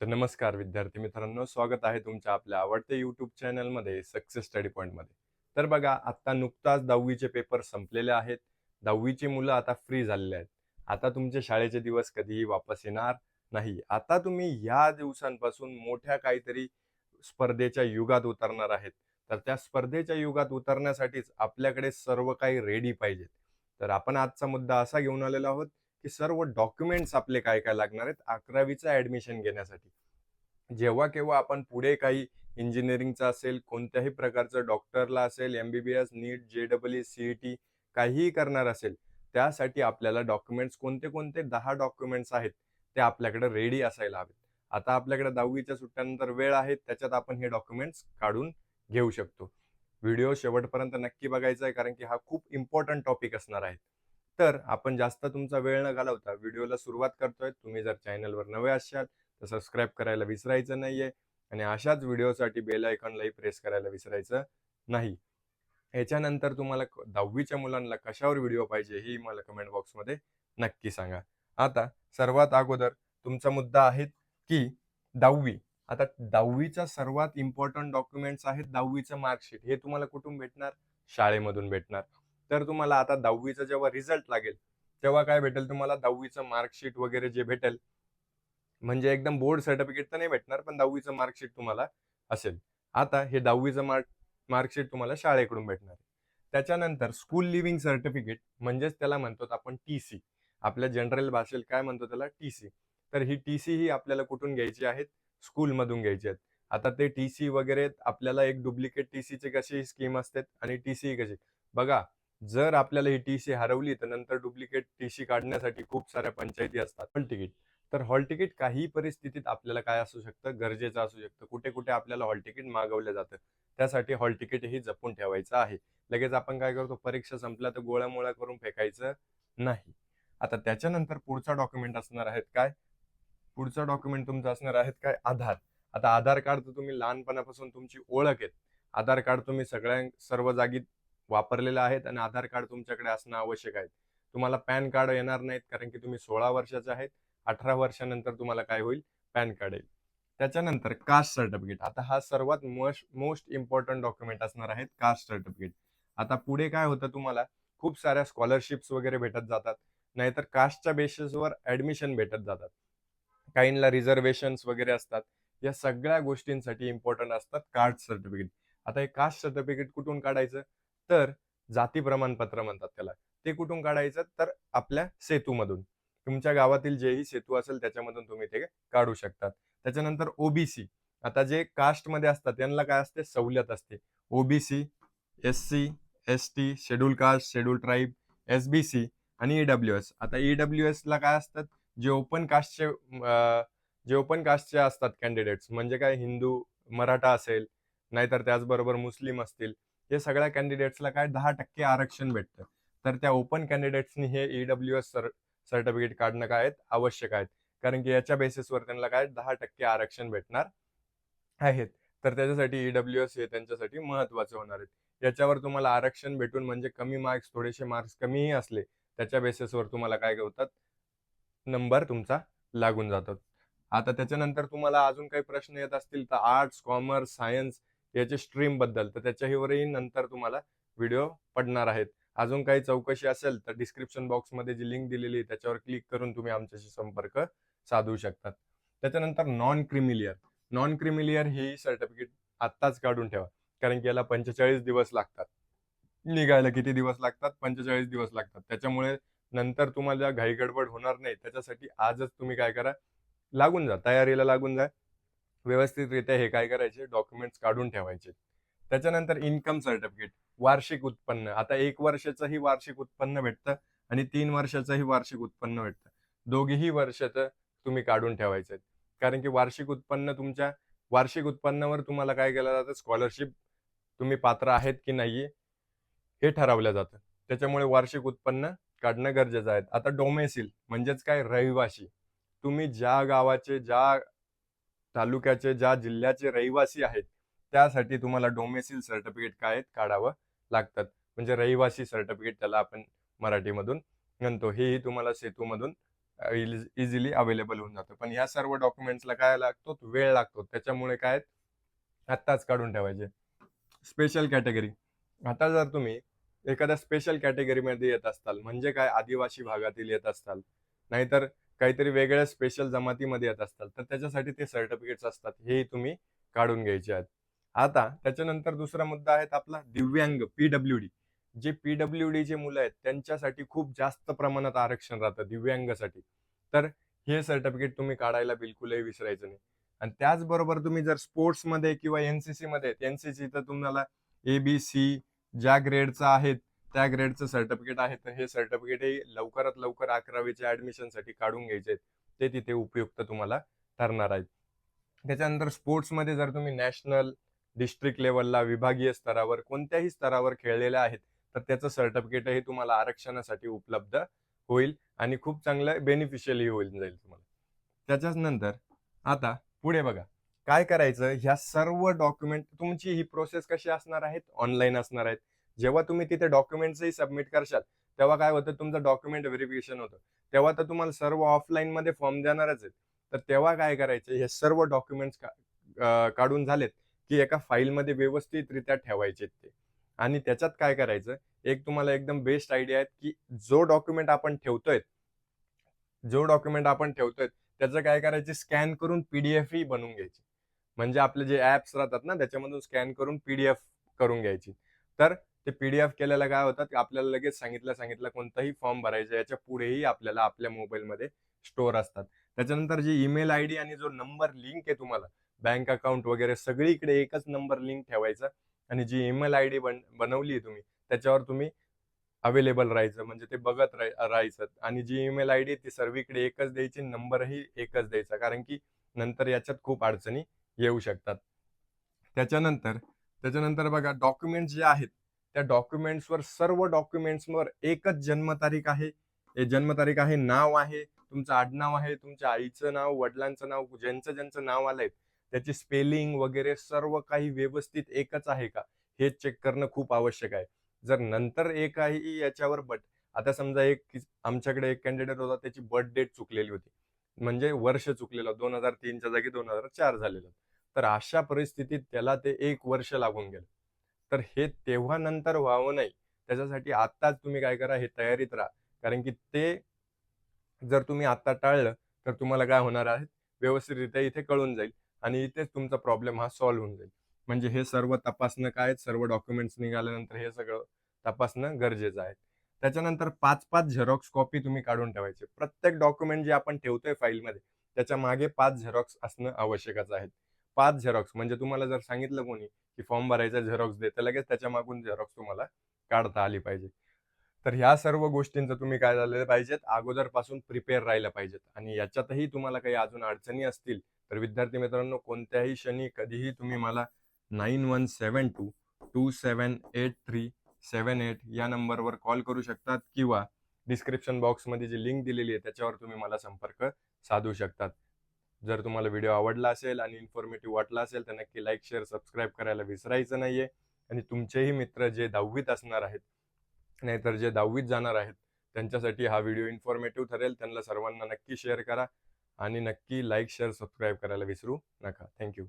तर नमस्कार विद्यार्थी मित्रांनो, स्वागत आहे तुमच्या आपल्या आवडत्या यूट्यूब चॅनलमध्ये सक्सेस स्टडी पॉईंटमध्ये. तर बघा, आता नुकताच 10वीचे पेपर संपलेले आहेत. 10वीची मुलं आता फ्री झालेले आहेत. आता तुमचे शाळेचे दिवस कधीही वापस येणार नाही. आता तुम्ही या दिवसांपासून मोठ्या काहीतरी स्पर्धेच्या युगात उतरणार आहेत. तर त्या स्पर्धेच्या युगात उतरण्यासाठीच आपल्याकडे सर्व काही रेडी पाहिजे. तर आपण आजचा मुद्दा असा घेऊन आलेलो आहोत की सर्व डॉक्युमेंट्स आपले काय काय लागणार आहेत 11वीचं ऍडमिशन घेण्यासाठी. जेव्हा केव्हा आपण पुढे काही इंजिनिअरिंगचा असेल, कोणत्याही प्रकारचं डॉक्टरला असेल, एमबीबीएस, नीट, जेईई, सीईटी काहीही करणार असेल, त्यासाठी आपल्याला डॉक्युमेंट्स कोणते कोणते 10 डॉक्युमेंट्स आहेत ते आपल्याकडे रेडी असायला हवेत. आता आपल्याकडे 10वीच्या सुट्ट्यानंतर वेळ आहे, त्याच्यात आपण हे डॉक्युमेंट्स काढून घेऊ शकतो. व्हिडिओ शेवटपर्यंत नक्की बघायचा आहे, कारण की हा खूप इम्पॉर्टंट टॉपिक असणार आहे. तर आपण जास्त तुमचा वेळ न घालवता व्हिडिओला सुरुवात करतोय. तुम्ही जर चॅनलवर नवे असाल तर सबस्क्राईब करायला विसरायचं नाहीये आणि अशाच व्हिडिओसाठी बेल आयकॉनलाही प्रेस करायला विसरायचं नाही. ह्याच्यानंतर तुम्हाला 10वीच्या मुलांना कशावर व्हिडिओ पाहिजे ही मला कमेंट बॉक्समध्ये नक्की सांगा. आता सर्वात अगोदर तुमचा मुद्दा आहे की 10वी. आता 10वीचा सर्वात इम्पॉर्टंट डॉक्युमेंट्स आहेत 10वीचं मार्कशीट. हे तुम्हाला कुठून भेटणार? शाळेमधून भेटणार. तर तुम्हाला आता 10वीचा जेव्हा रिझल्ट लागेल तेव्हा काय भेटेल तुम्हाला? 10वीचं मार्कशीट वगैरे जे भेटेल, म्हणजे एकदम बोर्ड सर्टिफिकेट तर नाही भेटणार, पण 10वीचं मार्कशीट तुम्हाला असेल. आता हे 10वीचं मार्कशीट तुम्हाला शाळेकडून भेटणार आहे. त्याच्यानंतर स्कूल लिव्हिंग सर्टिफिकेट, म्हणजेच त्याला म्हणतो आपण टीसी. आपल्या जनरल भाषेत काय म्हणतो त्याला? टीसी. तर ही टीसी ही आपल्याला कुठून घ्यायची आहेत? स्कूलमधून घ्यायची आहेत. आता ते टीसी वगैरे आपल्याला एक डुप्लिकेट टीसीची कशी स्कीम असते आणि टीसी कशी बघा, जर आपल्याला ही टीसी हरवली तर नंतर डुप्लिकेट टीसी काढण्यासाठी खूप साऱ्या पंचायती असतात. पण तिकीट, तर हॉल तिकीट काही परिस्थितीत आपल्याला काय असू शकतं? गरजेचं असू शकतं. कुठे कुठे आपल्याला हॉल तिकीट मागवलं जातं. त्यासाठी हॉल तिकीटही जपून ठेवायचं आहे. लगेच आपण काय करतो? परीक्षा संपल्या तर गोळ्यामोळ्या करून फेकायचं नाही. आता त्याच्यानंतर पुढचा डॉक्युमेंट असणार आहेत काय? पुढचा डॉक्युमेंट तुमचा असणार आहेत काय? आधार. आता आधार कार्ड तर तुम्ही लहानपणापासून तुमची ओळख आहे. आधार कार्ड तुम्ही सर्व जागी वापरलेलं आहेत आणि आधार कार्ड तुमच्याकडे असणं आवश्यक आहे. तुम्हाला पॅन कार्ड येणार नाहीत, कारण की तुम्ही 16 वर्षाचे आहेत. 18 वर्षानंतर तुम्हाला काय होईल? पॅन कार्ड येईल. त्याच्यानंतर कास्ट सर्टिफिकेट. आता हा सर्वात मोस्ट इम्पॉर्टंट डॉक्युमेंट असणार आहेत कास्ट सर्टिफिकेट. आता पुढे काय होतं, तुम्हाला खूप साऱ्या स्कॉलरशिप्स वगैरे भेटत जातात, नाहीतर कास्टच्या बेसिसवर ऍडमिशन भेटत जातात. काहींना रिझर्वेशन्स वगैरे असतात. या सगळ्या गोष्टींसाठी इम्पॉर्टंट असतात कास्ट सर्टिफिकेट. आता हे कास्ट सर्टिफिकेट कुठून काढायचं? तर जाती प्रमाणपत्र म्हणतात त्याला. ते कुठून काढायचं? तर आपल्या सेतूमधून. तुमच्या गावातील जेही सेतू असेल त्याच्यामधून तुम्ही ते काढू शकतात. त्याच्यानंतर ओबीसी. आता जे कास्टमध्ये असतात त्यांना काय असते? सवलत असते. OBC, SC, ST, schedule caste, schedule tribe, SBC आणि ईडब्ल्यूएस. आता ईडब्ल्यूएस ला काय असतात? जे ओपन कास्टचे जे ओपन कास्टचे असतात कॅन्डिडेट्स, म्हणजे काय, हिंदू, मराठा असेल, नाहीतर त्याचबरोबर मुस्लिम असतील, हे सगळ्या कॅन्डिडेट्सला काय 10% आरक्षण भेटतं. तर त्या ओपन कॅन्डिडेट्सनी हे ईडब्ल्यूएस सर्टिफिकेट काढणं काय आहेत? आवश्यक आहेत. कारण की याच्या बेसिसवर त्यांना काय 10% आरक्षण भेटणार आहेत. तर त्याच्यासाठी ईडब्ल्यूएस हे त्यांच्यासाठी महत्वाचे होणार आहेत. याच्यावर तुम्हाला आरक्षण भेटून, म्हणजे कमी मार्क्स, थोडेसे मार्क्स कमीही असले, त्याच्या बेसिसवर तुम्हाला काय होतात? नंबर तुमचा लागून जातो. आता त्याच्यानंतर तुम्हाला अजून काही प्रश्न येत असतील तर आर्ट्स, कॉमर्स, सायन्स याचे स्ट्रीम बद्दल, तर त्याच्यावरही नंतर तुम्हाला व्हिडिओ पडणार आहेत. अजून काही चौकशी असेल तर डिस्क्रिप्शन बॉक्समध्ये जी लिंक दिलेली आहे त्याच्यावर क्लिक करून तुम्ही आमच्याशी संपर्क साधू शकतात. त्याच्यानंतर नॉन क्रिमिलियर. नॉन क्रिमिलियर ही सर्टिफिकेट आत्ताच काढून ठेवा, कारण की याला 45 दिवस लागतात. निघायला किती दिवस लागतात? 45 दिवस लागतात. त्याच्यामुळे नंतर तुम्हाला घाई गडबड होणार नाही. त्याच्यासाठी आजच तुम्ही काय करा? लागून जा, तयारीला लागून जा. व्यवस्थितरित्या हे काय करायचे? डॉक्युमेंट्स काढून ठेवायचे. त्याच्यानंतर इन्कम सर्टिफिकेट, वार्षिक उत्पन्न. आता 1 वर्षाचंही वार्षिक उत्पन्न भेटतं आणि 3 वर्षाचंही वार्षिक उत्पन्न भेटतं. दोघेही वर्षाचं तुम्ही काढून ठेवायचं. कारण की वार्षिक उत्पन्नावर तुम्हाला काय केलं जातं? स्कॉलरशिप तुम्ही पात्र आहेत की नाहीये हे ठरवलं जातं. त्याच्यामुळे वार्षिक उत्पन्न काढणं गरजेचं आहे. आता डोमेसिल म्हणजेच काय? रहिवासी. तुम्ही ज्या गावाचे, ज्या तालुक्याचे, ज्या जिल्ह्याचे रहिवासी आहेत, त्यासाठी तुम्हाला डोमेसिल सर्टिफिकेट काय आहेत? काढावं लागतात. म्हणजे रहिवासी सर्टिफिकेट त्याला आपण मराठीमधून म्हणतो. हेही तुम्हाला सेतूमधून इझिली अवेलेबल होऊन जातं. पण ह्या सर्व डॉक्युमेंट्सला काय लागतो? वेळ लागतो. त्याच्यामुळे काय आत्ताच काढून ठेवायचे. Special category. आता जर तुम्ही एखाद्या स्पेशल कॅटेगरीमध्ये येत असताल, म्हणजे काय आदिवासी भागातील येत असताल, नाहीतर काहीतरी वेगळ्या स्पेशल जमातीमध्ये येत असताल, तर त्याच्यासाठी ते सर्टिफिकेट्स असतात. हे तुम्ही काढून घ्यायचे आहेत. आता त्याच्यानंतर दुसरा मुद्दा आहे आपला दिव्यांग पीडब्ल्यूडी. जे पीडब्ल्यूडीचे मुलं आहेत त्यांच्यासाठी खूप जास्त प्रमाणात आरक्षण राहतं दिव्यांगासाठी. तर हे सर्टिफिकेट तुम्ही काढायला बिलकुलही विसरायचं नाही. आणि त्याचबरोबर तुम्ही जर स्पोर्ट्समध्ये किंवा एनसीसी मध्ये, एनसीसी तर तुम्हाला एबीसी ज्या ग्रेडचा आहे त्या ग्रेडचं सर्टिफिकेट आहे, तर हे सर्टिफिकेट हे लवकरात लवकर 11वीच्या ऍडमिशनसाठी काढून घ्यायचे. ते तिथे उपयुक्त तुम्हाला ठरणार आहेत. त्याच्यानंतर स्पोर्ट्समध्ये जर तुम्ही नॅशनल, डिस्ट्रिक्ट लेवलला, विभागीय स्तरावर कोणत्याही स्तरावर खेळलेले आहेत, तर त्याचं सर्टिफिकेटही तुम्हाला आरक्षणासाठी उपलब्ध होईल आणि खूप चांगलं बेनिफिशियली होईल जाईल तुम्हाला. त्याच्याच नंतर आता पुढे बघा काय करायचं. ह्या सर्व डॉक्युमेंट तुमची ही प्रोसेस कशी असणार आहेत? ऑनलाईन असणार आहेत. जेव्हा तुम्ही तिथे डॉक्युमेंट्सही सबमिट करशाल तेव्हा काय होतं, तुमचं डॉक्युमेंट व्हेरिफिकेशन होतं. तेव्हा तर तुम्हाला सर्व ऑफलाईन मध्ये फॉर्म देणारच आहेत. तर तेव्हा काय करायचं, हे सर्व डॉक्युमेंट्स काढून झालेत की एका फाईलमध्ये व्यवस्थितरित्या ठेवायचे ते. आणि त्याच्यात काय करायचं, एक तुम्हाला एकदम बेस्ट आयडिया आहे की जो डॉक्युमेंट आपण ठेवतोय त्याचं काय करायचे, स्कॅन करून पीडीएफ ही बनवून घ्यायची. म्हणजे आपले जे ऍप्स राहतात ना त्याच्यामधून स्कॅन करून पीडीएफ करून घ्यायची. तर ते पीडीएफ केलेलं काय होतात, आपल्याला लगेच सांगितलं कोणताही फॉर्म भरायचा याच्या पुढेही आपल्याला आपल्या मोबाईलमध्ये स्टोअर असतात. त्याच्यानंतर जी ईमेल आयडी आणि जो नंबर लिंक आहे तुम्हाला बँक अकाउंट वगैरे सगळीकडे एकच नंबर लिंक ठेवायचा. आणि जी ईमेल आयडी बनवली आहे तुम्ही त्याच्यावर तुम्ही अवेलेबल राहायचं, म्हणजे ते बघत राहायचं. आणि जी ईमेल आयडी ती सर्वीकडे एकच द्यायची, नंबरही एकच द्यायचा, कारण की नंतर याच्यात खूप अडचणी येऊ शकतात. त्याच्यानंतर त्याच्यानंतर बघा डॉक्युमेंट्स जे आहेत त्या डॉक्युमेंट्सवर, सर्व डॉक्युमेंट्सवर एकच जन्मतारीख आहे. हे जन्मतारीख आहे, नाव आहे, तुमचं आडनाव आहे, तुमच्या आईचं नाव, वडिलांचं नाव, ज्यांचं ज्यांचं नाव आलंय त्याची स्पेलिंग वगैरे सर्व काही व्यवस्थित एकच आहे का हे चेक करणं खूप आवश्यक आहे. जर नंतर एकही याच्यावर आता समजा आमच्याकडे एक कॅन्डिडेट होता, त्याची बर्थ डेट चुकलेली होती, म्हणजे वर्ष चुकलेलं 2003च्या जागी 2004 झालेलं. तर अशा परिस्थितीत त्याला ते 1 वर्ष लागून गेलं. तर हे तेव्हा नंतर व्हावं नाही त्याच्यासाठी आत्ताच तुम्ही काय करा, हे तयारीत राहा. कारण की ते जर तुम्ही आता टाळलं तर तुम्हाला काय होणार आहे, व्यवस्थितरित्या इथे कळून जाईल आणि इथेच तुमचा प्रॉब्लेम हा सॉल्व्ह होऊन जाईल. म्हणजे हे सर्व तपासणं काय, सर्व डॉक्युमेंट्स निघाल्यानंतर हे सगळं तपासणं गरजेचं आहे. त्याच्यानंतर 5-5 झेरॉक्स कॉपी तुम्ही काढून ठेवायचे. प्रत्येक डॉक्युमेंट जे आपण ठेवतोय फाईलमध्ये त्याच्या मागे 5 झेरॉक्स असणं आवश्यकच आहे. 5 झेरॉक्स म्हणजे तुम्हाला जर सांगितलं कोणी की फॉर्म भरायचा झेरॉक्स दे, तर लगेच त्याच्या मागून झेरॉक्स तुम्हाला काढता आली पाहिजे. तर ह्या सर्व गोष्टींचं तुम्ही काय झालेलं पाहिजेत, अगोदरपासून प्रिपेअर राहिलं पाहिजेत. आणि याच्यातही तुम्हाला काही अजून अडचणी असतील तर विद्यार्थी मित्रांनो, कोणत्याही क्षणी कधीही तुम्ही मला 9172278378 या नंबरवर कॉल करू शकतात किंवा डिस्क्रिप्शन बॉक्समध्ये जी लिंक दिलेली आहे त्याच्यावर तुम्ही मला संपर्क साधू शकतात. जर तुम्हाला व्हिडिओ आवडला असेल आणि इन्फॉर्मेटिव्ह वाटला असेल तर नक्की लाईक, शेअर, सबस्क्राईब करायला विसरायचं नाहीये. आणि तुमचेही मित्र जे 10वीत असणार आहेत, नाहीतर जे 10वीत जाणार आहेत, त्यांच्यासाठी हा व्हिडिओ इन्फॉर्मेटिव्ह ठरेल. त्यांना सर्वांना नक्की शेअर करा आणि नक्की लाईक, शेअर, सबस्क्राईब करायला विसरू नका. थँक्यू.